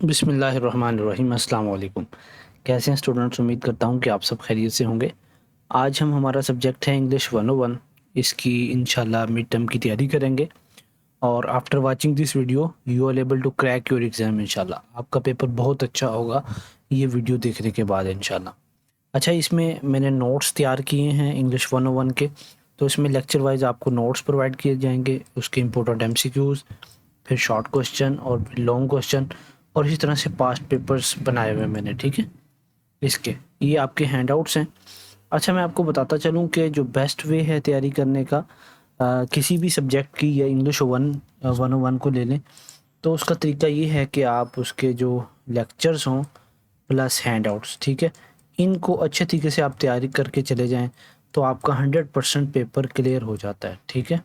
बिस्मिल्लाहिर्रहमानिर्रहीम। अस्सलाम वालेकुम। कैसे हैं स्टूडेंट्स? उम्मीद करता हूँ कि आप सब खैरियत से होंगे। आज हम हमारा सब्जेक्ट है इंग्लिश 101। इसकी इंशाल्लाह मिड टर्म की तैयारी करेंगे और after watching this video you are able to crack your exam. इंशाल्लाह आपका पेपर बहुत अच्छा होगा ये वीडियो देखने के बाद इंशाल्लाह। अच्छा, इसमें मैंने नोट्स तैयार किए हैं इंग्लिश 101 के। तो इसमें लेक्चर वाइज आपको नोट्स प्रोवाइड किए जाएंगे, उसके इम्पोर्टेंट एमसीक्यूज़, फिर शॉर्ट क्वेश्चन और फिर लॉन्ग क्वेश्चन, और इसी तरह से पास्ट पेपर्स बनाए हुए हैं मैंने। ठीक है, इसके ये आपके हैंडआउट्स हैं। अच्छा, मैं आपको बताता चलूँ कि जो बेस्ट वे है तैयारी करने का किसी भी सब्जेक्ट की या इंग्लिश 101 को ले लें तो उसका तरीका ये है कि आप उसके जो लेक्चर्स हों प्लस हैंडआउट्स, ठीक है, इनको अच्छे तरीके से आप तैयारी करके चले जाएं तो आपका 100% पेपर क्लियर हो जाता है। ठीक है,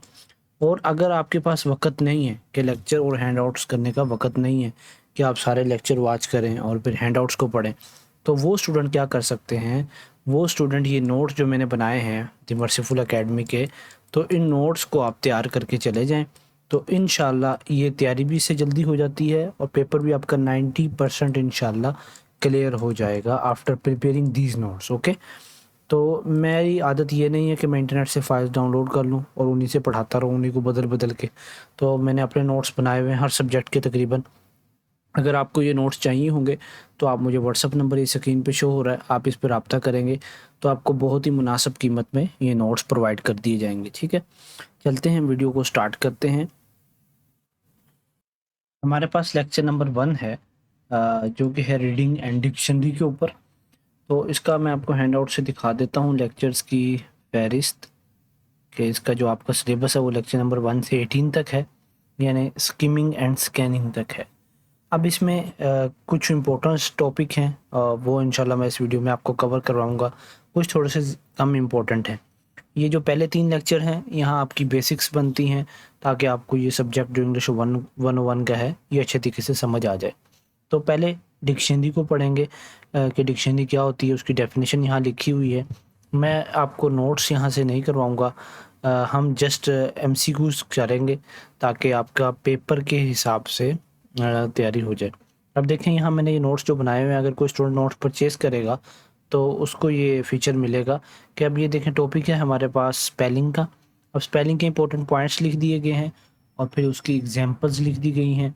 और अगर आपके पास वक़्त नहीं है कि लेक्चर और हैंडआउट्स करने का वक़्त नहीं है कि आप सारे लेक्चर वॉच करें और फिर हैंडआउट्स को पढ़ें, तो वो स्टूडेंट क्या कर सकते हैं, वो स्टूडेंट ये नोट्स जो मैंने बनाए हैं द मर्सीफुल एकेडमी के, तो इन नोट्स को आप तैयार करके चले जाएं। तो इंशाल्लाह ये तैयारी भी इससे जल्दी हो जाती है और पेपर भी आपका 90% इंशाल्लाह क्लियर हो जाएगा after preparing these notes. Okay, तो मेरी आदत ये नहीं है कि मैं इंटरनेट से फाइल्स डाउनलोड कर लूँ और उन्हीं से पढ़ाता रहूँ, उन्हीं को बदल बदल के। तो मैंने अपने नोट्स बनाए हुए हैं हर सब्जेक्ट के तकरीबन। अगर आपको ये नोट्स चाहिए होंगे तो आप मुझे व्हाट्सअप नंबर ये स्क्रीन पे शो हो रहा है, आप इस पर रब्ता करेंगे तो आपको बहुत ही मुनासिब कीमत में ये नोट्स प्रोवाइड कर दिए जाएंगे। ठीक है, चलते हैं वीडियो को स्टार्ट करते हैं। हमारे पास लेक्चर नंबर 1 है जो कि है रीडिंग एंड डिक्शनरी के ऊपर। तो इसका मैं आपको हैंडआउट से दिखा देता हूँ लेक्चर्स की फहरिस्त, कि इसका जो आपका सिलेबस है वो लेक्चर नंबर 1 से 18 तक है, यानी स्किमिंग एंड स्कैनिंग तक है। अब इसमें कुछ इम्पोर्टेंट टॉपिक हैं, वो इंशाल्लाह मैं इस वीडियो में आपको कवर करवाऊँगा। कुछ थोड़े से कम इम्पोर्टेंट हैं। ये जो पहले 3 लेक्चर हैं यहाँ आपकी बेसिक्स बनती हैं ताकि आपको ये सब्जेक्ट जो इंग्लिश 101 का है ये अच्छे तरीके से समझ आ जाए। तो पहले डिक्शनरी को पढ़ेंगे कि डिक्शनरी क्या होती है, उसकी डेफिनेशन यहाँ लिखी हुई है। मैं आपको नोट्स यहाँ से नहीं करवाऊँगा, हम जस्ट एमसीक्यूज़ करेंगे ताकि आपका पेपर के हिसाब से तैयारी हो जाए। अब देखें यहाँ मैंने ये नोट्स जो बनाए हुए हैं, अगर कोई स्टूडेंट नोट्स परचेज़ करेगा तो उसको ये फ़ीचर मिलेगा कि अब ये देखें टॉपिक है हमारे पास स्पेलिंग का। अब स्पेलिंग के इंपॉर्टेंट पॉइंट्स लिख दिए गए हैं और फिर उसकी एग्जांपल्स लिख दी गई हैं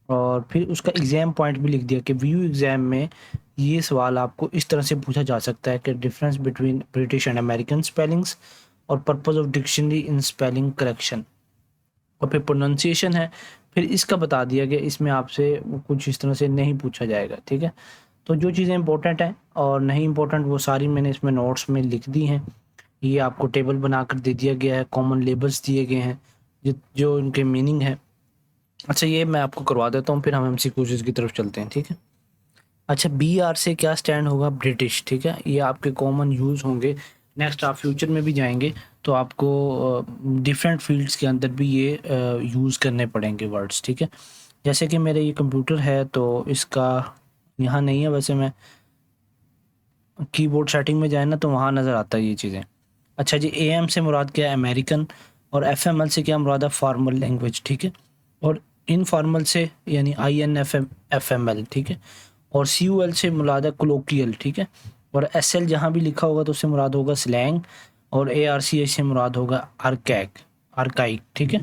और फिर उसका एग्ज़ाम पॉइंट भी लिख दिया कि व्यू एग्ज़ाम में ये सवाल आपको इस तरह से पूछा जा सकता है कि difference between British and American spellings और purpose of dictionary in spelling correction. और फिर प्रोनाउंसिएशन है, फिर इसका बता दिया गया इसमें आपसे कुछ इस तरह से नहीं पूछा जाएगा। ठीक है, तो जो चीज़ें इंपॉर्टेंट हैं और नहीं इंपॉर्टेंट वो सारी मैंने इसमें नोट्स में लिख दी हैं। ये आपको टेबल बनाकर दे दिया गया है, कॉमन लेबल्स दिए गए हैं जो इनके मीनिंग है। अच्छा, ये मैं आपको करवा देता हूँ, फिर हम एमसीक्यूज़ की तरफ चलते हैं। ठीक है, अच्छा, बी आर से क्या स्टैंड होगा? ब्रिटिश। ठीक है, ये आपके कॉमन यूज़ होंगे। नेक्स्ट आप फ्यूचर में भी जाएंगे तो आपको डिफरेंट फील्ड्स के अंदर भी ये यूज़ करने पड़ेंगे वर्ड्स। ठीक है, जैसे कि मेरे ये कंप्यूटर है तो इसका यहाँ नहीं है, वैसे मैं कीबोर्ड सेटिंग में जाए ना तो वहाँ नज़र आता है ये चीज़ें। अच्छा जी, ए एम से मुराद क्या है? अमेरिकन। और एफ एम एल से क्या मुराद है? Formal language. ठीक है, और इनफॉर्मल से यानी I N F M L. ठीक है, और सी यू एल से मुराद है कोलोकियल। ठीक है, और एस एल जहाँ भी लिखा होगा तो उससे मुराद होगा स्लैंग, और ए आर सी एच से मुराद होगा आर्काइक। ठीक है,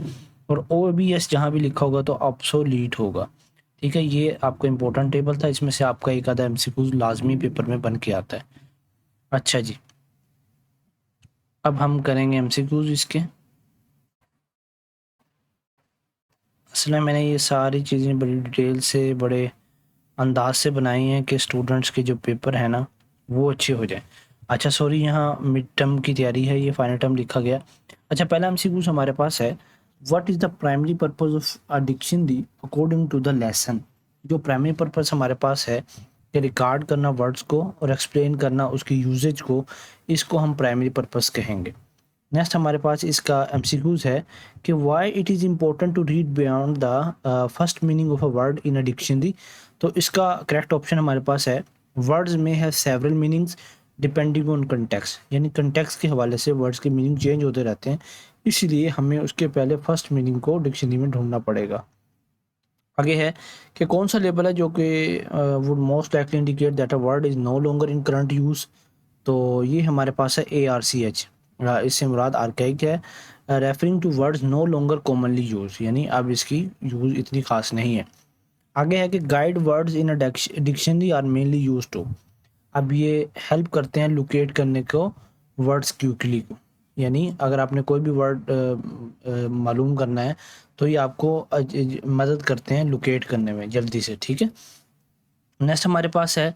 और ओ बी एस जहाँ भी लिखा होगा तो ऑब्सोलीट होगा। ठीक है, ये आपको इम्पोर्टेंट टेबल था, इसमें से आपका एक आधा एमसीक्यू लाजमी पेपर में बन के आता है। अच्छा जी, अब हम करेंगे एमसीक्यूज इसके। असल में मैंने ये सारी चीज़ें बड़ी डिटेल से बड़े अंदाज से बनाई हैं कि स्टूडेंट्स के जो पेपर है ना वो अच्छे हो जाए। अच्छा सॉरी, यहाँ मिड टर्म की तैयारी है, ये फाइनल टर्म लिखा गया। अच्छा, पहला एमसीक्यूज हमारे पास है, what is the primary purpose of a dictionary according to the lesson. जो प्राइमरी पर्पस हमारे पास है कि रिकॉर्ड करना वर्ड्स को और एक्सप्लेन करना उसकी यूजेज को, इसको हम प्राइमरी पर्पस कहेंगे। नेक्स्ट हमारे पास इसका एमसीक्यूज है कि why it is important to read beyond the first meaning of a word in a dictionary. तो इसका करेक्ट ऑप्शन हमारे पास है, वर्ड्स में have several meanings depending on context, यानी कंटेक्स्ट के हवाले से वर्ड्स के मीनिंग चेंज होते रहते हैं, इसलिए हमें उसके पहले फर्स्ट मीनिंग को डिक्शनरी में ढूंढना पड़ेगा। आगे है कि कौन सा लेबल है जो कि would most likely indicate that a word is no longer in current use. तो ये हमारे पास है ARCH। इससे मुराद आर्काइक है, referring to words no longer commonly use, यानी अब इसकी यूज़ इतनी खास नहीं है। आगे है कि guide words in a dictionary are mainly use to. अब ये हेल्प करते हैं लोकेट करने को वर्ड्स क्विकली को, यानी अगर आपने कोई भी वर्ड मालूम करना है तो ये आपको मदद करते हैं लोकेट करने में जल्दी से, ठीक है। नेक्स्ट हमारे पास है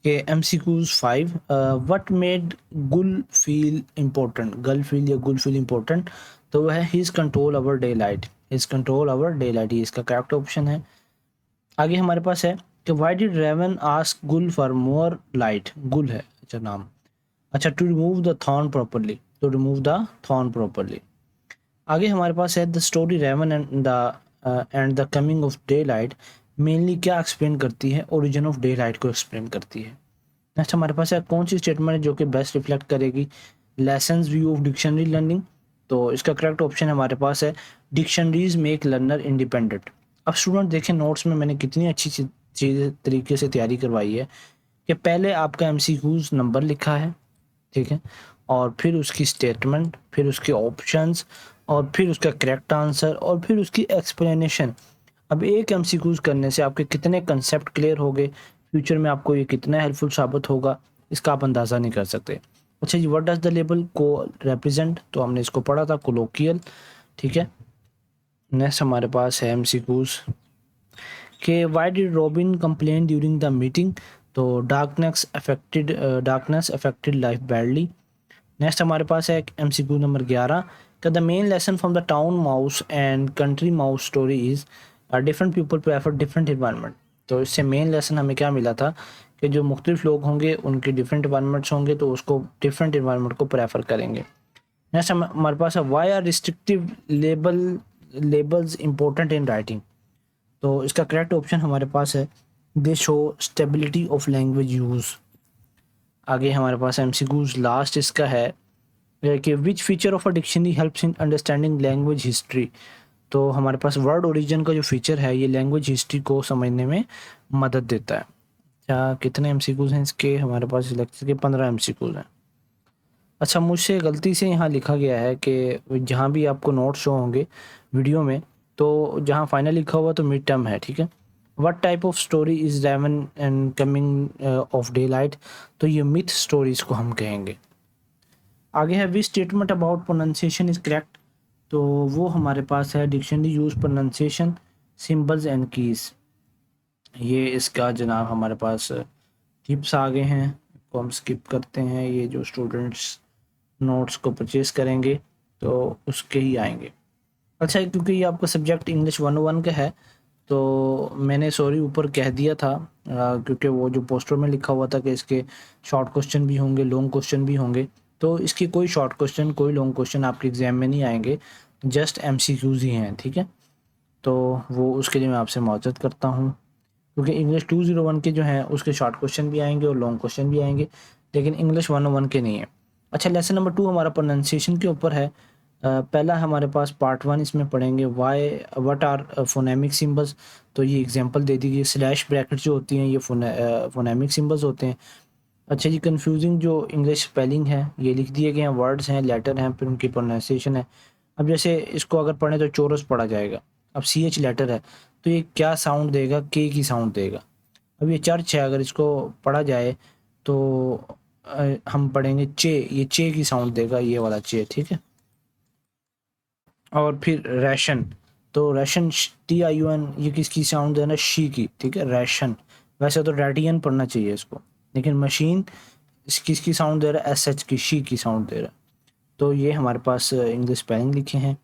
कि MCQs 5, व्हाट मेड गुल फील इम्पोर्टेंट, गल फील या गुल फील इम्पोर्टेंट। तो वह है his control over day light, his control over day light, ये इसका करेक्ट ऑप्शन है। आगे हमारे पास है कि why did raven ask gull for more light, gull है अच्छा नाम, अच्छा to remove the thorn properly, to remove the thorn properly. आगे हमारे पास है the story raven and the coming of daylight मेनली क्या एक्सप्लेन करती है, ओरिजिन ऑफ डे लाइट को एक्सप्लेन करती है। नेक्स्ट हमारे पास है कौन सी स्टेटमेंट है जो कि बेस्ट रिफ्लेक्ट करेगी lessons view of dictionary learning. तो इसका करेक्ट ऑप्शन हमारे पास है डिक्शनरीज मेक लर्नर इंडिपेंडेंट। अब स्टूडेंट देखें नोट्स में मैंने कितनी अच्छी चीज़ तरीके से तैयारी करवाई है कि पहले आपका MCQs नंबर लिखा है, ठीक है, और फिर उसकी स्टेटमेंट, फिर उसके ऑप्शंस, और फिर उसका करेक्ट आंसर, और फिर उसकी एक्सप्लेनेशन। अब एक MCQs करने से आपके कितने कंसेप्ट क्लियर हो गए, फ्यूचर में आपको ये कितना हेल्पफुल साबित होगा इसका आप अंदाज़ा नहीं कर सकते। अच्छा जी, व्हाट डज द लेबल को रिप्रेजेंट, तो हमने इसको पढ़ा था कोलोकियल, ठीक है। नेक्स्ट हमारे पास है MCQs कि why did Robin complain during the meeting. तो darkness affected life badly. Next हमारे पास है MCQ नंबर 11 का the main lesson from the town mouse and country mouse story is different people prefer different environment. तो इससे main lesson हमें क्या मिला था कि जो मुख्तलिफ लोग होंगे उनके डिफरेंट इन्वायरमेंट्स होंगे तो उसको डिफरेंट इन्वायरमेंट को प्रेफर करेंगे। नेक्स्ट हमारे पास है why are restrictive labels important in writing. तो इसका करेक्ट ऑप्शन हमारे पास है they show stability of language use. आगे हमारे पास MCQs लास्ट इसका है कि which feature of a dictionary helps in understanding language history. तो हमारे पास वर्ड ओरिजिन का जो फीचर है ये लैंग्वेज हिस्ट्री को समझने में मदद देता है। क्या कितने MCQs हैं इसके, हमारे पास लेक्चर के 15 MCQs हैं। अच्छा मुझसे गलती से यहाँ लिखा गया है कि जहाँ भी आपको नोट्स शो होंगे वीडियो में, तो जहाँ फाइनल लिखा हुआ तो मिड टर्म है, ठीक है। What type of story is raven and coming of daylight, तो ये मिथ स्टोरीज को हम कहेंगे। आगे है which statement about pronunciation is correct. तो वो हमारे पास है dictionary use pronunciation symbols and keys. ये इसका जनाब हमारे पास टिप्स आ गए हैं, को हम स्किप करते हैं, ये जो स्टूडेंट्स नोट्स को परचेज करेंगे तो उसके ही आएंगे। अच्छा क्योंकि ये आपका सब्जेक्ट इंग्लिश 101 का है तो मैंने सॉरी ऊपर कह दिया था क्योंकि वो जो पोस्टर में लिखा हुआ था कि इसके शॉर्ट क्वेश्चन भी होंगे लॉन्ग क्वेश्चन भी होंगे, तो इसकी कोई शॉर्ट क्वेश्चन कोई लॉन्ग क्वेश्चन आपके एग्जाम में नहीं आएंगे, जस्ट MCQs ही हैं, ठीक है। तो वो उसके लिए मैं आपसे माजरत करता हूँ क्योंकि इंग्लिश 201 के जो हैं उसके शॉर्ट क्वेश्चन भी आएंगे और लॉन्ग क्वेश्चन भी आएंगे, लेकिन इंग्लिश 101 के नहीं है। अच्छा लेसन नंबर 2 हमारा प्रोनाउंसिएशन के ऊपर है। पहला हमारे पास पार्ट 1 इसमें पढ़ेंगे why what are phonemic symbols. तो ये एग्जांपल दे दी गई, स्लैश ब्रैकेट जो होती हैं ये फोनेमिक सिंबल्स होते हैं। अच्छा जी, कंफ्यूजिंग जो इंग्लिश स्पेलिंग है ये लिख दिए गए हैं, वर्ड्स हैं, लेटर हैं, फिर उनकी प्रोनाउंसिएशन है। अब जैसे इसको अगर पढ़ें तो चोरस पढ़ा जाएगा, अब CH लेटर है तो ये क्या साउंड देगा, के की साउंड देगा। अब ये चर्च है, अगर इसको पढ़ा जाए तो हम पढ़ेंगे चे, ये चे की साउंड देगा, ये वाला चे, ठीक है। और फिर रैशन, तो रैशन TION ये किसकी साउंड है ना, शी की, ठीक है, रैशन। वैसे तो रैडियन पढ़ना चाहिए इसको, लेकिन मशीन किसकी साउंड दे रहा है, SH की, शी की साउंड दे रहा है। तो ये हमारे पास इंग्लिश स्पेलिंग लिखे हैं।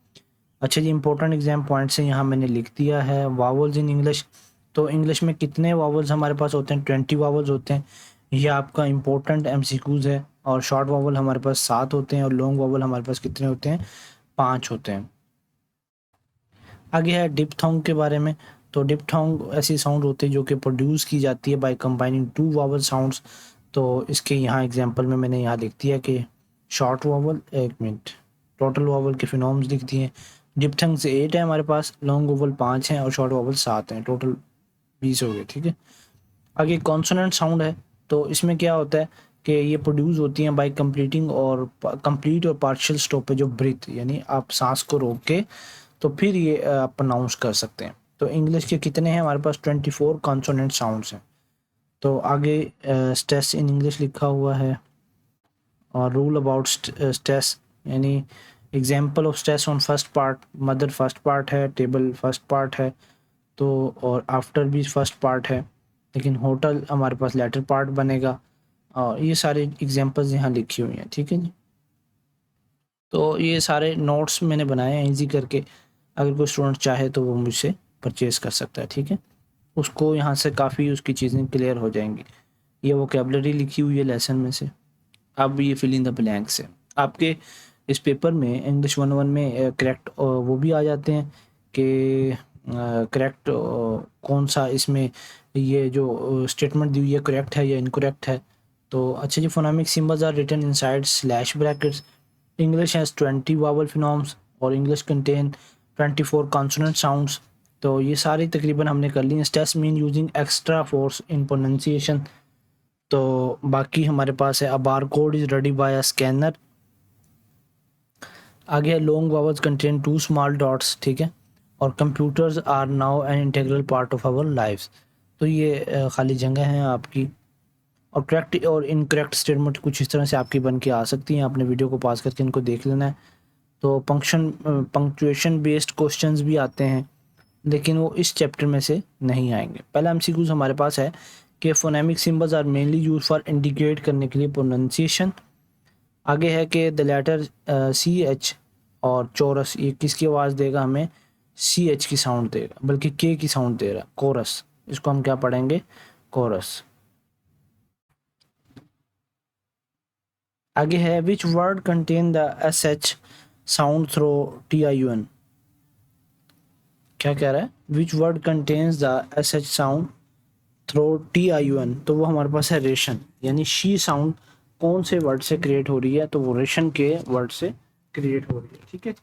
अच्छा जी, इंपॉर्टेंट एग्जाम पॉइंट्स हैं यहाँ मैंने लिख दिया है। वावल्स इन इंग्लिश, तो इंग्लिश में कितने वावल्स हमारे पास होते हैं, 20 वावल्स होते हैं। ये आपका इंपॉर्टेंट MCQs है। और शॉर्ट वावल हमारे पास 7 होते हैं और लॉन्ग वावल हमारे पास कितने होते हैं, 5 होते हैं। आगे है डिप्थोंग के बारे में। तो डिप्थोंग ऐसी साउंड होती है जो कि प्रोड्यूस की जाती है बाय कंबाइनिंग 2 वावल साउंड्स। तो इसके यहाँ एग्जांपल में मैंने यहाँ लिख दिया कि शॉर्ट वावल, एक मिनट, टोटल वावल के फिनोम्स लिख दिए, डिप्थंग्स 8 है हमारे पास, लॉन्ग वोवल 5 हैं और शॉर्ट वोवल 7 हैं, टोटल 20 हो गए। ठीक है, आगे कॉन्सोनेंट साउंड है, तो इसमें क्या होता है कि ये प्रोड्यूस होती हैं बाय कंप्लीटिंग और कंप्लीट और पार्शियल स्टॉपेज ऑफ ब्रीथ, यानी आप सांस को रोक के तो फिर ये आप प्रोनाउंस कर सकते हैं। तो इंग्लिश के कितने हैं हमारे पास? 24 कॉन्सोनेंट साउंड्स हैं। तो आगे स्ट्रेस इन इंग्लिश लिखा हुआ है और रूल अबाउट स्ट्रेस, यानी example of stress on first part, mother first part है, टेबल फर्स्ट पार्ट है, तो और आफ्टर भी फर्स्ट पार्ट है, लेकिन होटल हमारे पास लेटर पार्ट बनेगा। और ये सारे एग्जांपल्स यहाँ लिखी हुई हैं। ठीक है जी, तो ये सारे नोट्स मैंने बनाए हैं ईजी करके, अगर कोई स्टूडेंट चाहे तो वो मुझसे परचेज कर सकता है। ठीक है, उसको यहाँ से काफ़ी उसकी चीज़ें क्लियर हो जाएंगी। ये वोकेबलरी लिखी हुई है लेसन में से। अब ये फिल इन द ब्लैंक्स है। आपके इस पेपर में इंग्लिश 101 में करेक्ट वो भी आ जाते हैं कि करेक्ट कौन सा इसमें ये जो स्टेटमेंट दी हुई है करेक्ट है या इनकरेक्ट है। तो अच्छा जी, phonemic symbols are written inside slash brackets, English has 20 vowel phonemes और इंग्लिश कंटेन 24 कॉन्सोनेंट साउंड्स। तो ये सारी तकरीबन हमने कर ली हैं। Stress mean using extra force in pronunciation. तो बाकी हमारे पास है a bar code is ready by a scanner. आगे है long vowels contain 2 small dots. ठीक है, और computers are now an integral part of our lifes. तो ये खाली जगह है आपकी। और करेक्ट और इनकरेक्ट स्टेटमेंट कुछ इस तरह से आपकी बन के आ सकती हैं। आपने वीडियो को पॉज करके इनको देख लेना है। तो पंक्चुएशन बेस्ड क्वेश्चंस भी आते हैं, लेकिन वो इस चैप्टर में से नहीं आएंगे। पहला एमसीक्यूज हमारे पास है कि phonemic symbols are mainly use for indicate करने के लिए प्रोनाउंसिएशन। आगे है कि द लेटर सी एच और चोरस, ये किसकी आवाज़ देगा? हमें सी एच की साउंड देगा, बल्कि के की साउंड दे रहा, कोरस। इसको हम क्या पढ़ेंगे? कोरस। आगे है which word contain the S H sound through T I U N. क्या कह रहा है? Which word contains the S H sound through T I U N. तो वो हमारे पास है रेशन, यानी शी साउंड कौन से वर्ड से क्रिएट हो रही है? तो वो रेशन के वर्ड से क्रिएट हो रही है। ठीक है,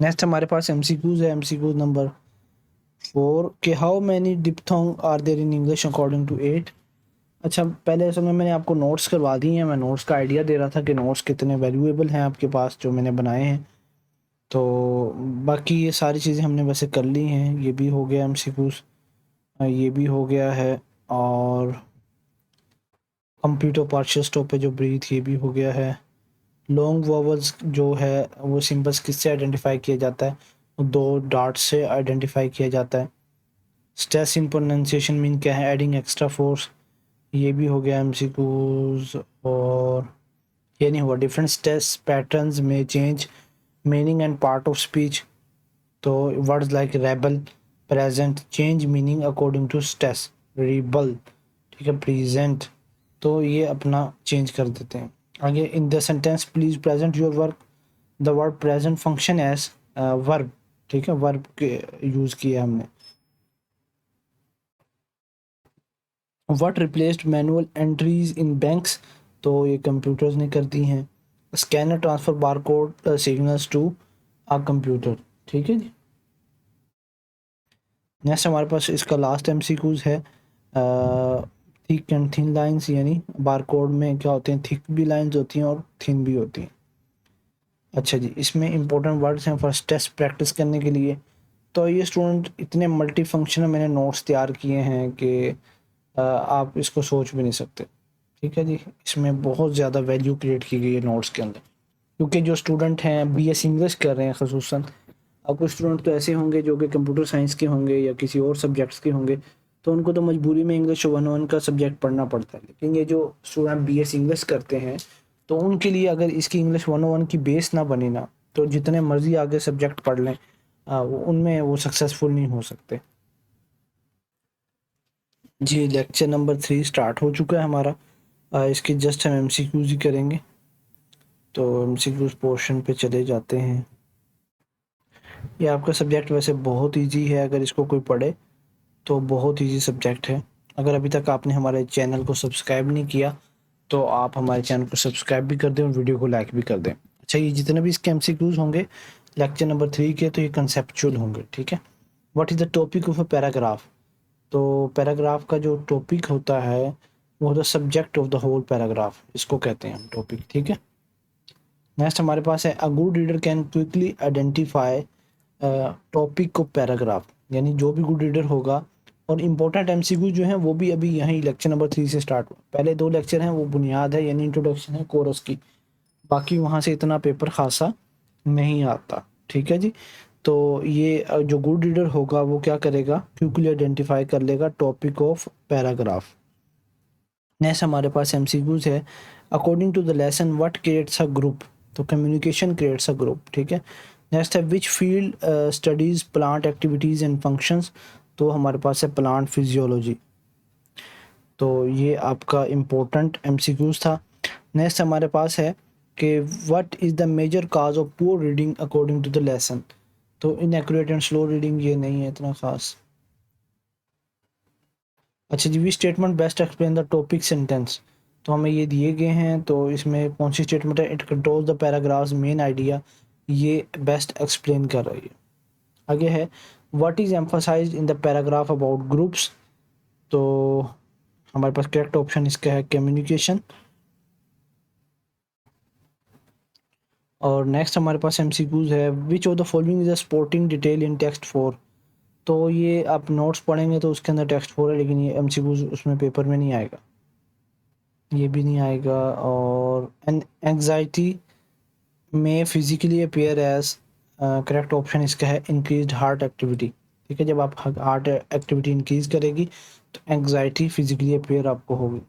नेक्स्ट हमारे पास एमसीक्यूज है। एमसीक्यूज नंबर 4 के how many diphthongs are there in English according to 8। अच्छा, पहले असल में मैंने आपको नोट्स करवा दी हैं। मैं नोट्स का आइडिया दे रहा था कि नोट्स कितने वैल्यूएबल हैं आपके पास जो मैंने बनाए हैं। तो बाकी ये सारी चीज़ें हमने वैसे कर ली हैं। ये भी हो गया एमसीक्यूज, ये भी हो गया है, और कंप्लीट और पार्शियल स्टॉपेज ऑफ ब्रीथ ये भी हो गया है। लॉन्ग वोवल्स जो है वो सिंबल्स किससे आइडेंटिफाई किया जाता है? वो 2 डॉट से आइडेंटिफाई किया जाता है। स्ट्रेस इन प्रोनाउंसिएशन मीन क्या है? एडिंग एक्स्ट्रा फोर्स, ये भी हो गया एमसीक्यूज। और ये नहीं हुआ डिफरेंट स्ट्रेस पैटर्न्स में change meaning and part of speech. तो words like rebel present change meaning according to stress, rebel, ठीक है, प्रेजेंट, तो ये अपना चेंज कर देते हैं। आगे in the sentence please present your work, the word present function as verb. ठीक है, वर्ब के यूज़ किया हमने। What replaced manual entries in banks, तो ये कंप्यूटर्स ने कर दी हैं। Scanner transfer barcode signals to a computer. ठीक है जी, नेक्स्ट हमारे पास इसका लास्ट एमसीक्यूज है थिक एंड थिन लाइंस, यानी बारकोड में क्या होते हैं? थिक भी लाइंस होती हैं और थिन भी होती हैं। अच्छा जी, इसमें इंपॉर्टेंट वर्ड्स हैं फर्स्ट टेस्ट प्रैक्टिस करने के लिए। तो ये स्टूडेंट इतने मल्टी फंक्शनल मैंने नोट्स तैयार किए हैं कि आप इसको सोच भी नहीं सकते। ठीक है जी, इसमें बहुत ज़्यादा वैल्यू क्रिएट की गई है नोट्स के अंदर, क्योंकि जो स्टूडेंट हैं बीएस इंग्लिश कर रहे हैं खसूसन, अब कुछ स्टूडेंट तो ऐसे होंगे जो कि कंप्यूटर साइंस के होंगे या किसी और सब्जेक्ट्स के होंगे, तो उनको तो मजबूरी में इंग्लिश 101 का सब्जेक्ट पढ़ना पड़ता है। लेकिन ये जो स्टूडेंट बीएस इंग्लिश करते हैं, तो उनके लिए अगर इसकी इंग्लिश 101 की बेस ना बनी ना, तो जितने मर्जी आगे सब्जेक्ट पढ़ लें उनमें वो सक्सेसफुल नहीं हो सकते। जी, लेक्चर नंबर 3 स्टार्ट हो चुका है हमारा। इसके जस्ट हम एमसीक्यूज ही करेंगे। तो एमसीक्यूज पोर्शन पे चले जाते हैं। ये आपका सब्जेक्ट वैसे बहुत इजी है, अगर इसको कोई पढ़े तो बहुत इजी सब्जेक्ट है। अगर अभी तक आपने हमारे चैनल को सब्सक्राइब नहीं किया तो आप हमारे चैनल को सब्सक्राइब भी कर दें और वीडियो को लाइक भी कर दें। अच्छा, ये जितने भी इसके एमसीक्यूज होंगे लेक्चर नंबर 3 के, तो ये कंसेप्चुअल होंगे, ठीक है। What is the topic of a paragraph? तो पैराग्राफ का जो टॉपिक होता है वो होता है subject of the whole paragraph, इसको कहते हैं हम टॉपिक, ठीक है। नेक्स्ट हमारे पास है a good reader can quickly identify topic of paragraph, यानी जो भी गुड रीडर होगा। और इम्पोर्टेंट एमसीक्यू जो हैं वो भी अभी यहीं लेक्चर नंबर 3 से स्टार्ट हुआ। पहले 2 लेक्चर हैं वो बुनियाद है, यानी इंट्रोडक्शन है कोरस की, बाकी वहाँ से इतना पेपर खासा नहीं आता, ठीक है जी। तो ये जो गुड रीडर होगा वो क्या करेगा, क्विकली आइडेंटिफाई कर लेगा टॉपिक ऑफ पैराग्राफ। नेक्स्ट हमारे पास एमसीक्यूज है according to the lesson what creates a group, तो कम्युनिकेशन क्रिएट्स अ ग्रुप, ठीक है। नेक्स्ट है which field studies plant activities and functions, तो हमारे पास है प्लांट फिजियोलॉजी। तो ये आपका इम्पोर्टेंट एमसीक्यूज था। नेक्स्ट हमारे पास है कि what is the major cause of poor reading according to the lesson, तो इनएक्यूरेट एंड स्लो रीडिंग ये नहीं है इतना खास। अच्छा जी, we statement best explain the topic sentence, तो हमें ये दिए गए हैं, तो इसमें कौन सी स्टेटमेंट है, it controls the paragraphs main idea, ये बेस्ट एक्सप्लेन कर रही है। आगे है what is emphasized in the paragraph about groups, तो हमारे पास करेक्ट ऑप्शन इसका है कम्युनिकेशन। और नेक्स्ट हमारे पास एमसीक्यूज है विच of the following is a sporting detail in text 4, तो ये आप नोट्स पढ़ेंगे तो उसके अंदर टेक्स्ट 4 है, लेकिन ये एमसीक्यूज उसमें पेपर में नहीं आएगा, ये भी नहीं आएगा। और एन एंग्जाइटी में physically appear as, correct option इसका है इंक्रीज्ड हार्ट एक्टिविटी, ठीक है। जब आप हार्ट एक्टिविटी इंक्रीज करेगी तो एंग्जाइटी फिजिकली अपेयर आपको होगी।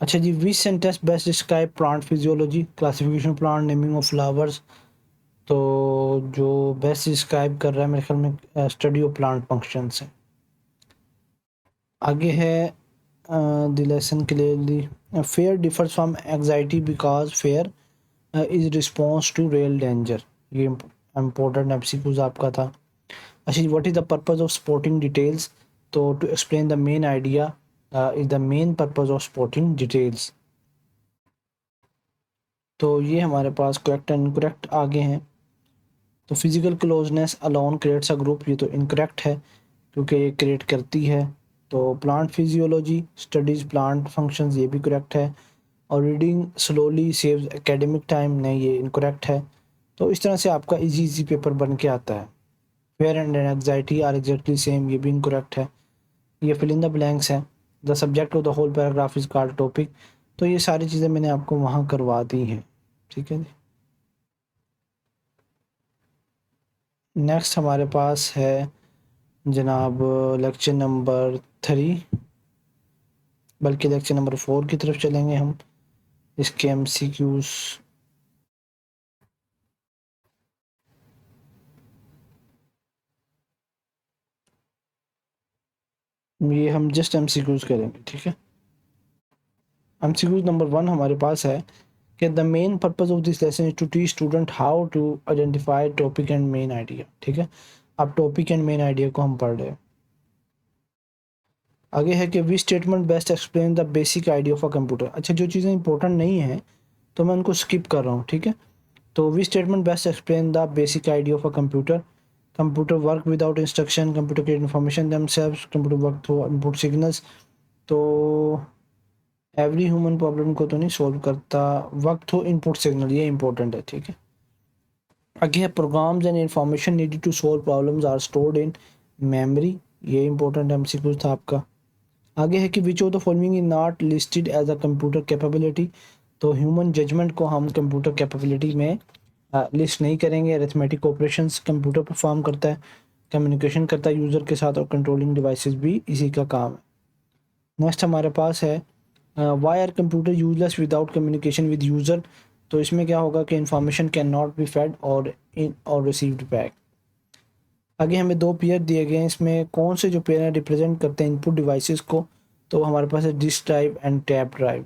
अच्छा जी, which sentence best describe plant physiology, classification plant, naming of flowers, तो जो बेस्ट डिस्क्राइब कर रहा है मेरे ख्याल में स्टडी ऑफ प्लांट फंक्शंस है। आगे है the lesson clearly fear differs from anxiety because fear is response to real danger, ये इम्पोर्टेंट एमसीक्यूज आपका था। अच्छा, what is the purpose of sporting details, तो to explain the main idea is the main purpose of sporting details. तो ये हमारे पास correct and incorrect आगे हैं। तो physical closeness alone creates a group, ये तो इनकरेक्ट है क्योंकि ये क्रिएट करती है। तो plant physiology studies plant functions, ये भी करेक्ट है। और reading slowly saves academic time, नहीं ये इनकरेक्ट है। तो इस तरह से आपका इजी पेपर बन के आता है। Fear and anxiety are exactly same, ये भी इनकरेक्ट है। ये फिल इन द ब्लैंक्स है। The subject of the whole paragraph is called topic, तो ये सारी चीज़ें मैंने आपको वहाँ करवा दी हैं, ठीक है जी। नेक्स्ट हमारे पास है जनाब लेक्चर नंबर 3, बल्कि लेक्चर नंबर 4 की तरफ चलेंगे हम। इसके एमसीक्यूज ये हम जस्ट एमसीक्यूज करेंगे, ठीक है। एमसीक्यूज नंबर 1 हमारे पास है कि the main purpose of this lesson is to teach student how to identify topic and main idea, ठीक है। अब टॉपिक एंड मेन आइडिया को हम पढ़ रहे हैं। आगे है कि we statement best explain the basic idea of a computer. अच्छा, जो चीज़ें इंपॉर्टेंट नहीं है तो मैं उनको स्किप कर रहा हूँ, ठीक है। तो we statement best explain the basic idea of a computer, computer work without instruction, computer create information themselves, computer work through input signals. तो एवरी ह्यूमन प्रॉब्लम को तो नहीं सॉल्व करता, वर्क थ्रू इनपुट सिग्नल, ये important है, ठीक है। आगे है programs and information needed to solve problems are stored in memory, ये इंपॉर्टेंट एमसीक्यू था आपका। आगे है कि which of the following is not listed as a computer capability, तो ह्यूमन जजमेंट को हम कंप्यूटर कैपेबिलिटी में लिस्ट नहीं करेंगे। अरिथमेटिक ऑपरेशंस कंप्यूटर परफॉर्म करता है, कम्युनिकेशन करता है यूज़र के साथ, और कंट्रोलिंग डिवाइसेस भी इसी का काम है। नेक्स्ट हमारे पास है why are computers useless without communication with user, तो इसमें क्या होगा कि information can not be fed और रिसीव्ड बैक। आगे हमें 2 पेयर दिए गए हैं, इसमें कौन से जो पेयर हैं रिप्रेजेंट करते हैं इनपुट डिवाइसेस को, तो हमारे पास है disk drive and tap drive.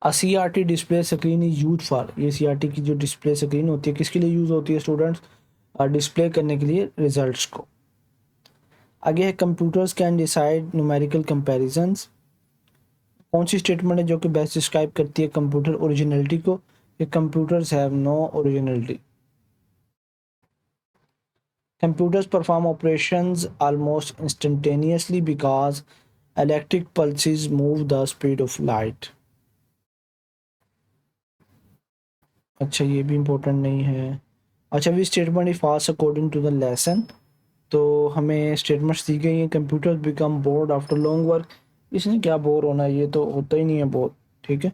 CRT display screen is use for, ये CRT की जो डिस्प्ले स्क्रीन होती है किसके लिए यूज़ होती है स्टूडेंट्स, डिस्प्ले करने के लिए रिजल्ट्स को। आगे है computers can decide numerical comparisons, कौन सी स्टेटमेंट है जो कि बेस्ट डिस्क्राइब करती है कंप्यूटर ओरिजिनलिटी को, कि computers have no originality. Computers perform operations almost instantaneously because electric pulses move the speed of light. अच्छा, ये भी इम्पोर्टेंट नहीं है। अच्छा, we statement is fast according to the lesson. तो हमें स्टेटमेंट्स दी गई हैं। Computers become bored after long work. इसने क्या बोर होना, ये तो होता ही नहीं है बोर। ठीक है,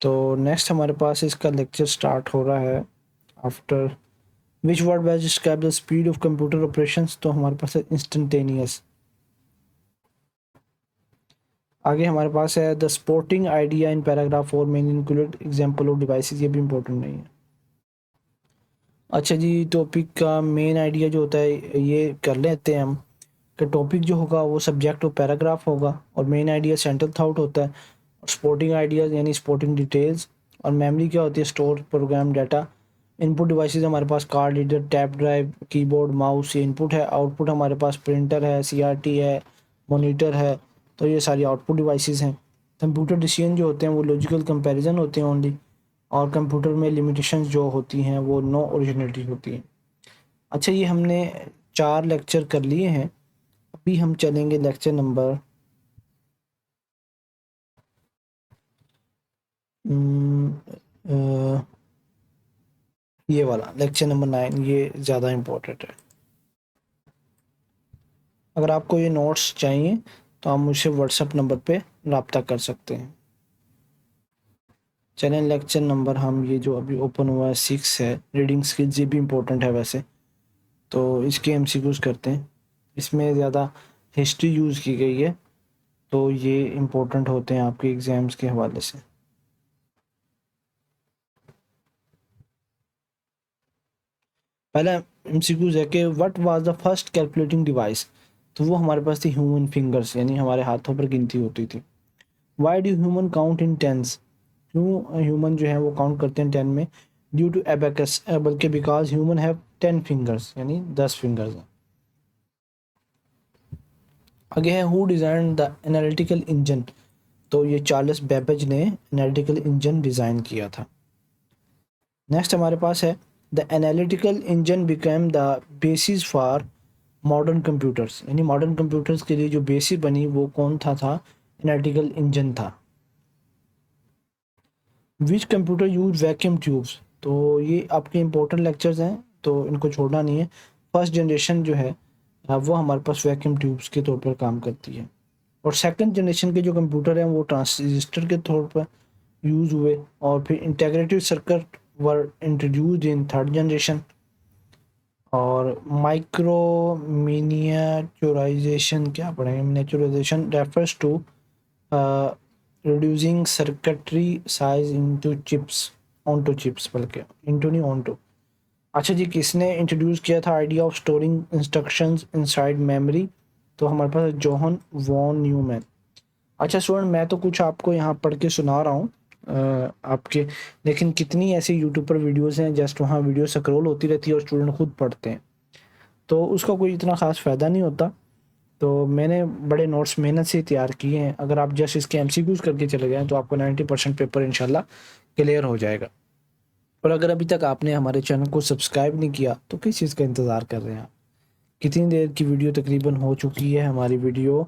तो नेक्स्ट हमारे पास इसका लेक्चर स्टार्ट हो रहा है। After which word best describe the speed of computer operations, तो हमारे पास है इंस्टेंटेनियस। आगे हमारे पास है the sporting idea in paragraph 4 main include example of devices, ये भी इंपॉर्टेंट नहीं है। अच्छा जी, टॉपिक का मेन आइडिया जो होता है ये कर लेते हैं हम, कि टॉपिक जो होगा वो सब्जेक्ट और पैराग्राफ होगा, और मेन आइडिया सेंट्रल थॉट होता है, और स्पोर्टिंग आइडियाज़ यानी स्पोर्टिंग डिटेल्स, और मेमोरी क्या होती है, store program data. Input devices हमारे पास card reader, tab drive, keyboard, mouse, ये इनपुट है। आउटपुट हमारे पास प्रिंटर है, सीआरटी है, मॉनिटर है, तो ये सारी आउटपुट डिवाइसेस हैं। कंप्यूटर डिसीजन जो होते हैं वो लॉजिकल कंपैरिजन होते हैं ओनली, और कंप्यूटर में लिमिटेशंस जो होती हैं वो नो ओरिजिनलिटी होती हैं। अच्छा, ये हमने 4 लेक्चर कर लिए हैं। अभी हम चलेंगे लेक्चर नंबर ये वाला लेक्चर नंबर 9, ये ज़्यादा इम्पोर्टेंट है। अगर आपको ये नोट्स चाहिए तो आप मुझसे व्हाट्सएप नंबर पे रब्ता कर सकते हैं। चलें, लेक्चर नंबर हम ये जो अभी ओपन हुआ है 6 है, रीडिंग स्किल्स, ये भी इम्पोर्टेंट है वैसे, तो इसके एमसीक्यूज करते हैं। इसमें ज़्यादा हिस्ट्री यूज़ की गई है, तो ये इम्पोर्टेंट होते हैं आपके एग्ज़ाम्स के हवाले से। पहला एमसीक्यूज है कि what was the first calculating device, तो वो हमारे पास थी ह्यूमन फिंगर्स, यानी हमारे हाथों पर गिनती होती थी। Why do human count in tens, क्यों ह्यूमन जो है वो काउंट करते हैं 10 में, ड्यू टू एबेकस, बल्कि बिकॉज ह्यूमन हैव 10 फिंगर्स, यानी 10 फिंगर्स हैं। आगे है who design the analytical engine, तो ये चार्ल्स बेबेज ने एनालिटिकल इंजन डिज़ाइन किया था। नेक्स्ट हमारे पास है the analytical engine became the basis for modern computers, यानी मॉडर्न कंप्यूटर्स के लिए जो बेसिस बनी वो कौन था एनालिटिकल इंजन था। विच कंप्यूटर यूज वैक्यूम ट्यूब्स, तो ये आपके इंपॉर्टेंट लेक्चर्स हैं, तो इनको छोड़ना नहीं है। फर्स्ट जनरेशन जो है वो हमारे पास वैक्यूम ट्यूब्स के तौर पर काम करती है, और सेकंड जनरेशन के जो कंप्यूटर हैं वो ट्रांजिस्टर के तौर पर यूज़ हुए, और फिर integrated circuit were introduced in third generation. और माइक्रो मिनिएचुराइजेशन, क्या पढ़ेंगे, miniaturization refers to reducing circuitry size into chips, onto chips, बल्कि इनटू नहीं ऑनटू। अच्छा जी, किसने इंट्रोड्यूस किया था idea of storing instructions inside memory, तो हमारे पास जोहन वॉन न्यूमैन। अच्छा स्टूडेंट, मैं तो कुछ आपको यहाँ पढ़ के सुना रहा हूँ आपके, लेकिन कितनी ऐसी यूट्यूब पर वीडियोस हैं जस्ट वहाँ वीडियो स्क्रॉल होती रहती है और स्टूडेंट खुद पढ़ते हैं, तो उसका कोई इतना ख़ास फ़ायदा नहीं होता। तो मैंने बड़े नोट्स मेहनत से तैयार किए हैं। अगर आप जस्ट इसके एमसीक्यूज करके चले गए तो आपको 90% पेपर इंशाल्लाह क्लियर हो जाएगा। और अगर अभी तक आपने हमारे चैनल को सब्सक्राइब नहीं किया तो किस चीज़ का इंतज़ार कर रहे हैं आप। कितनी देर की वीडियो तकरीबन हो चुकी है हमारी वीडियो,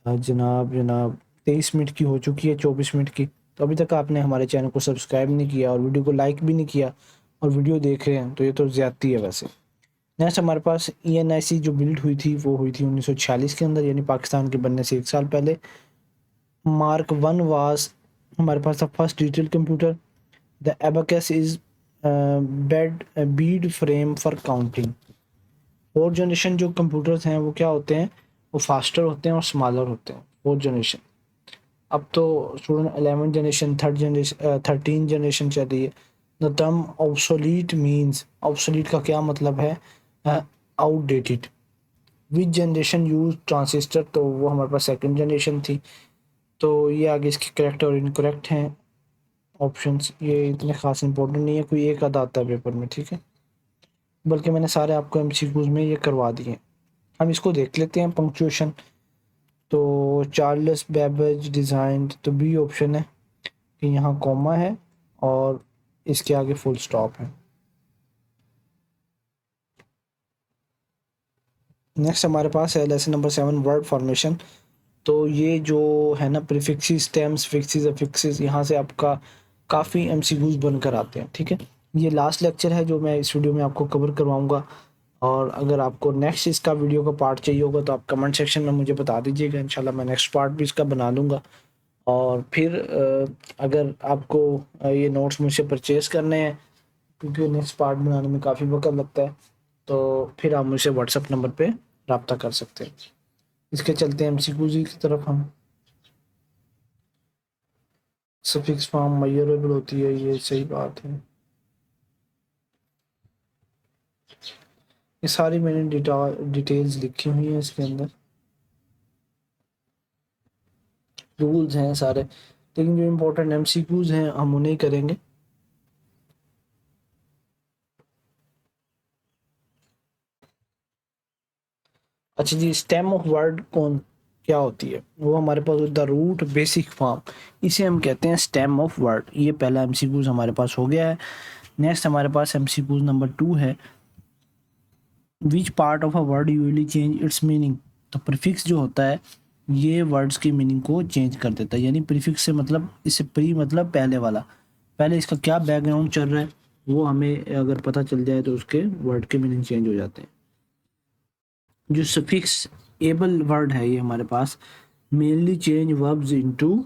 जनाब 23 मिनट की हो चुकी है, 24 मिनट की। तो अभी तक आपने हमारे चैनल को सब्सक्राइब नहीं किया और वीडियो को लाइक भी नहीं किया और वीडियो देख रहे हैं, तो ये तो ज़्यादती है वैसे। नेक्स्ट हमारे पास ENIC जो बिल्ड हुई थी वो हुई थी 1946 के अंदर, यानी पाकिस्तान के बनने से 1 साल पहले। मार्क 1 वाज हमारे पास था first digital computer. The abacus is Beed frame for counting. Fourth generation जो कंप्यूटर्स हैं वो क्या होते हैं, वो फास्टर होते हैं और स्मॉलर होते हैं, फोर्थ जनरेशन। अब तो स्टूडेंट 11 जनरेशन, 13 जनरेशन चल रही है। The term obsolete means, obsolete का क्या मतलब है, आउटडेटेड। विच जनरेशन यूज ट्रांजिस्टर, तो वो हमारे पास सेकंड जनरेशन थी। तो ये आगे इसके करेक्ट और इनकरेक्ट हैं ऑप्शंस, ये इतने खास इंपॉर्टेंट नहीं है, कोई एक आधा आता है पेपर में, ठीक है, बल्कि मैंने सारे आपको एमसीक्यूज में ये करवा दिए हैं। हम इसको देख लेते हैं, पंक्चुएशन। तो चार्ल्स बेबेज डिज़ाइन, तो बी ऑप्शन है कि यहाँ कॉमा है और इसके आगे फुल स्टॉप है। नेक्स्ट हमारे पास है लेसन नंबर 7 वर्ड फॉर्मेशन। तो ये जो है ना प्रीफिक्सेस, स्टेम्स, फिक्सेस, अफिक्सेस, यहाँ से आपका काफ़ी एमसीक्यूज बनकर आते हैं। ठीक है, ये लास्ट लेक्चर है जो मैं इस वीडियो में आपको कवर करवाऊंगा, और अगर आपको नेक्स्ट इसका वीडियो का पार्ट चाहिए होगा तो आप कमेंट सेक्शन में मुझे बता दीजिएगा, इंशाल्लाह मैं नेक्स्ट पार्ट भी इसका बना लूँगा। और फिर अगर आपको ये नोट्स मुझसे परचेज़ करने हैं, क्योंकि नेक्स्ट पार्ट बनाने में काफ़ी वक्त लगता है, तो फिर आप मुझसे व्हाट्सएप नंबर पे रब्ता कर सकते हैं। इसके चलते हैं एमसीक्यूज की तरफ हम। सफिक्स फॉर्म मेजरेबल होती है, ये सही बात है। ये सारी मैंने डिटेल्स लिखी हुई हैं इसके अंदर, रूल्स हैं सारे, लेकिन जो इम्पोर्टेंट एमसीक्यूज हैं हम उन्हें करेंगे। अच्छा जी, स्टेम ऑफ वर्ड कौन क्या होती है, वो हमारे पास द रूट बेसिक फॉर्म, इसे हम कहते हैं स्टेम ऑफ वर्ड। ये पहला एमसीक्यूज हमारे पास हो गया है। नेक्स्ट हमारे पास एमसीक्यूज नंबर 2 है, which part of a word usually change it's meaning. तो प्रीफिक्स जो होता है ये वर्ड्स की मीनिंग को चेंज कर देता है, यानी प्रीफिक्स से मतलब इससे प्री मतलब पहले वाला, पहले इसका क्या बैकग्राउंड चल रहा है वो हमें अगर पता चल जाए तो उसके वर्ड के मीनिंग चेंज हो जाते हैं। जो सफिक्स एबल वर्ड है ये हमारे पास mainly change verbs into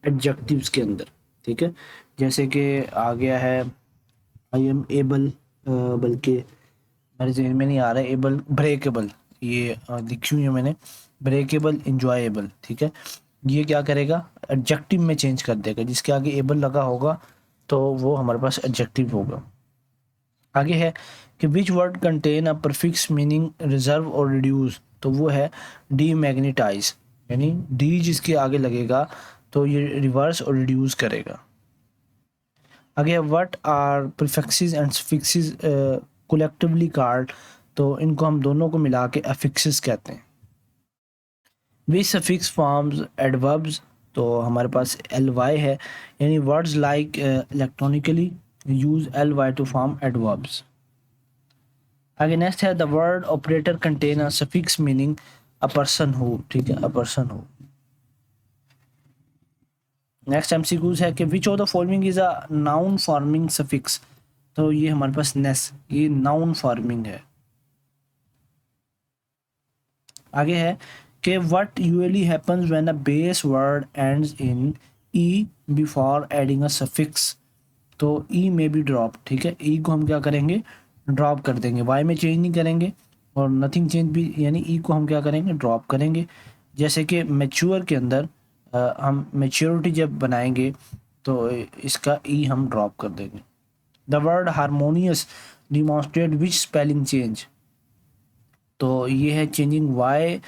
adjectives के अंदर। ठीक है, जैसे कि आ गया है आई एम एबल, बल्कि मेरे जहन में नहीं आ रहा है, एबल ब्रेकेबल, ये लिखी हुई है मैंने, ब्रेकेबल, इंजॉयबल। ठीक है, ये क्या करेगा एडजेक्टिव में चेंज कर देगा, जिसके आगे एबल लगा होगा तो वो हमारे पास एडजेक्टिव होगा। आगे है कि विच word contain a prefix meaning reserve और रिड्यूस, तो वो है डीमैग्नेटाइज, यानी डी जिसके आगे लगेगा तो ये रिवर्स और रिड्यूस करेगा। आगे है what are prefixes and suffixes collectively called, तो इनको हम दोनों को मिला के अफिक्सेस कहते हैं। विच सफिक्स फॉर्म्स एडवर्ब्स, तो हमारे पास एल वाई है, यानी words like electronically use L Y to form adverbs. आगे नेक्स्ट है the word operator contain a suffix meaning a person who. ठीक है, a person who. Next MCQs है कि which of the following is a noun forming suffix, तो ये हमारे पास नेस, ये नाउन फॉर्मिंग है। आगे है कि what usually happens when a base word ends in E before adding a suffix, तो ई में बी ड्रॉप। ठीक है, ई को हम क्या करेंगे ड्रॉप कर देंगे, वाई में चेंज नहीं करेंगे और नथिंग चेंज भी, यानी ई को हम क्या करेंगे ड्रॉप करेंगे। जैसे कि मैच्योर के अंदर हम मैच्योरिटी जब बनाएंगे तो इसका ई हम ड्रॉप कर देंगे। The word harmonious demonstrate which spelling change, तो ये है changing Y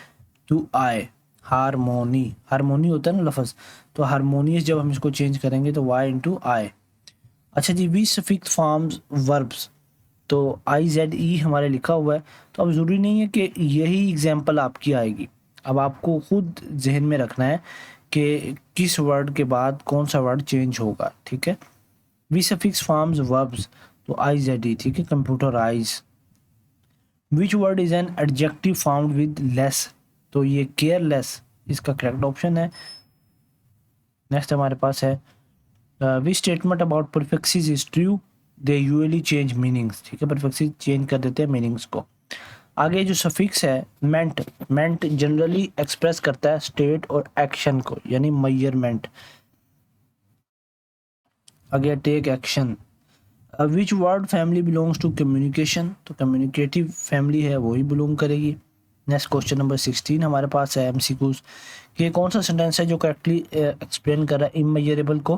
to I, harmony, harmony होता है ना लफ्ज़, तो हारमोनियस जब हम इसको चेंज करेंगे तो वाई इंटू आई। अच्छा जी, वी सफिक्स फॉर्म्स वर्ब्स, तो आई जेड ई हमारे लिखा हुआ है, तो अब ज़रूरी नहीं है कि यही एग्जाम्पल आपकी आएगी, अब आपको खुद जहन में रखना है कि किस वर्ड के बाद कौन सा वर्ड चेंज होगा। ठीक है, वी सफिक्स फॉर्म्स वर्ब्स, तो आई जेड ई। ठीक है, computerize. Which word is an adjective found with less, तो ये केयरलेस इसका करेक्ट ऑप्शन है। नेक्स्ट हमारे पास है which statement about prefixes is true, they usually change meanings. ठीक है, प्रीफिक्सेस चेंज कर देते हैं मीनिंग्स को। आगे जो सफिक्स है मेंट, मेंट जनरली एक्सप्रेस करता है स्टेट और एक्शन को, यानी मेजरमेंट। आगे take action. Which word family belongs to communication, तो कम्युनिकेटिव फैमिली है वही बिलोंग करेगी। नेक्स्ट क्वेश्चन नंबर 16 हमारे पास है एमसीक्यूज कि कौन सा सेंटेंस है जो करेक्टली एक्सप्लेन कर रहा है इमेजरेबल को,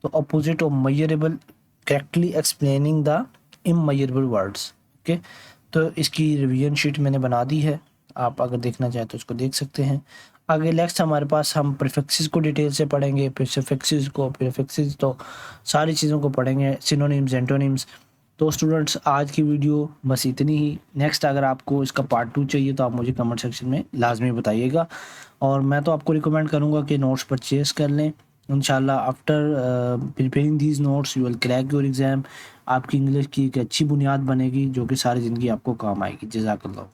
तो opposite of measurable, correctly explaining the immeasurable words. Okay, तो इसकी रिवीजन शीट मैंने बना दी है, आप अगर देखना चाहें तो उसको देख सकते हैं। आगे नेक्स्ट हमारे पास हम प्रीफिक्सेस को डिटेल से पढ़ेंगे, फिर सफिक्सेस को, प्रीफिक्सेस तो सारी चीज़ों को पढ़ेंगे, सिनोनिम्स, एंटोनिम्स, तो स्टूडेंट्स आज की वीडियो बस इतनी ही। नेक्स्ट अगर आपको इसका पार्ट 2 चाहिए तो आप मुझे कमेंट सेक्शन में लाजमी बताइएगा, और मैं तो आपको रिकमेंड करूँगा कि नोट्स परचेज़ कर लें। इंशाल्लाह after preparing these notes you will crack your exam. आपकी इंग्लिश की एक अच्छी बुनियाद बनेगी जो कि सारी ज़िंदगी आपको काम आएगी। जज़ाकल्लाह।